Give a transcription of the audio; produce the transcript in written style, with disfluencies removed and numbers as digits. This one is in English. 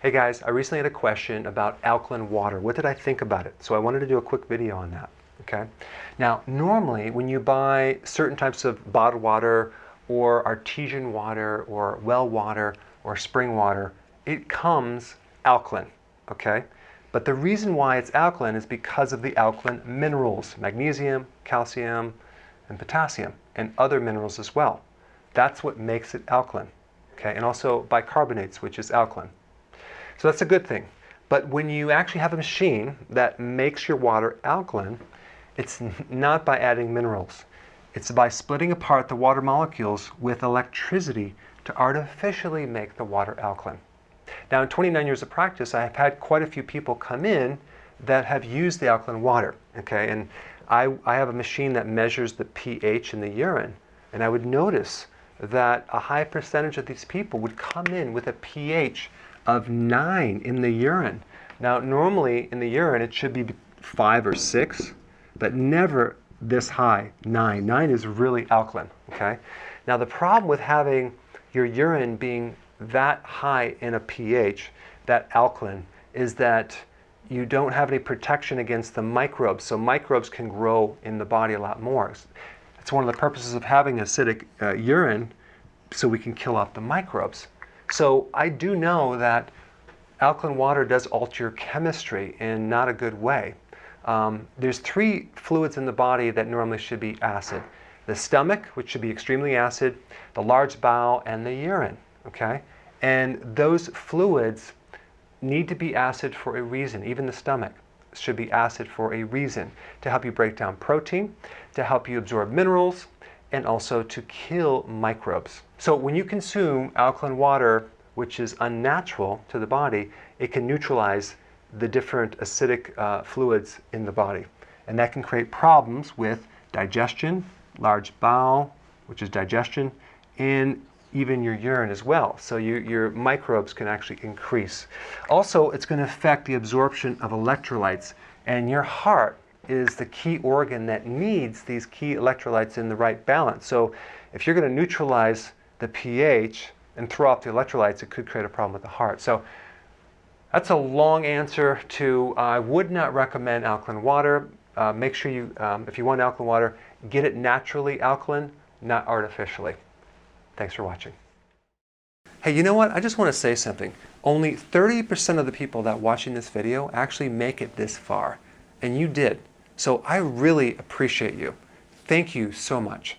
Hey guys, I recently had a question about alkaline water. What did I think about it? So I wanted to do a quick video on that, okay? Now, normally when you buy certain types of bottled water or artesian water or well water or spring water, it comes alkaline, okay? But the reason why it's alkaline is because of the alkaline minerals, magnesium, calcium, and potassium, and other minerals as well. That's what makes it alkaline, okay? And also bicarbonates, which is alkaline. So that's a good thing. But when you actually have a machine that makes your water alkaline, it's not by adding minerals. It's by splitting apart the water molecules with electricity to artificially make the water alkaline. Now, in 29 years of practice, I have had quite a few people come in that have used the alkaline water, okay? And I have a machine that measures the pH in the urine, and I would notice that a high percentage of these people would come in with a pH of 9 in the urine. Now, normally in the urine it should be 5 or 6, but never this high, 9. 9 is really alkaline, okay? Now, the problem with having your urine being that high in a pH, that alkaline, is that you don't have any protection against the microbes. So microbes can grow in the body a lot more. It's one of the purposes of having acidic urine, so we can kill off the microbes. So I do know that alkaline water does alter your chemistry in not a good way. There's 3 fluids in the body that normally should be acid. The stomach, which should be extremely acid, the large bowel, and the urine, okay? And those fluids need to be acid for a reason. Even the stomach should be acid for a reason, to help you break down protein, to help you absorb minerals, and also to kill microbes. So when you consume alkaline water, which is unnatural to the body, it can neutralize the different acidic fluids in the body. And that can create problems with digestion, large bowel, which is digestion, and even your urine as well. So your microbes can actually increase. Also, it's going to affect the absorption of electrolytes, and your heart is the key organ that needs these key electrolytes in the right balance. So if you're going to neutralize the pH and throw off the electrolytes, it could create a problem with the heart. So that's a long answer to I would not recommend alkaline water. Make sure you, if you want alkaline water, get it naturally alkaline, not artificially. Thanks for watching. Hey, you know what? I just want to say something. Only 30% of the people that are watching this video actually make it this far, and you did. So I really appreciate you. Thank you so much.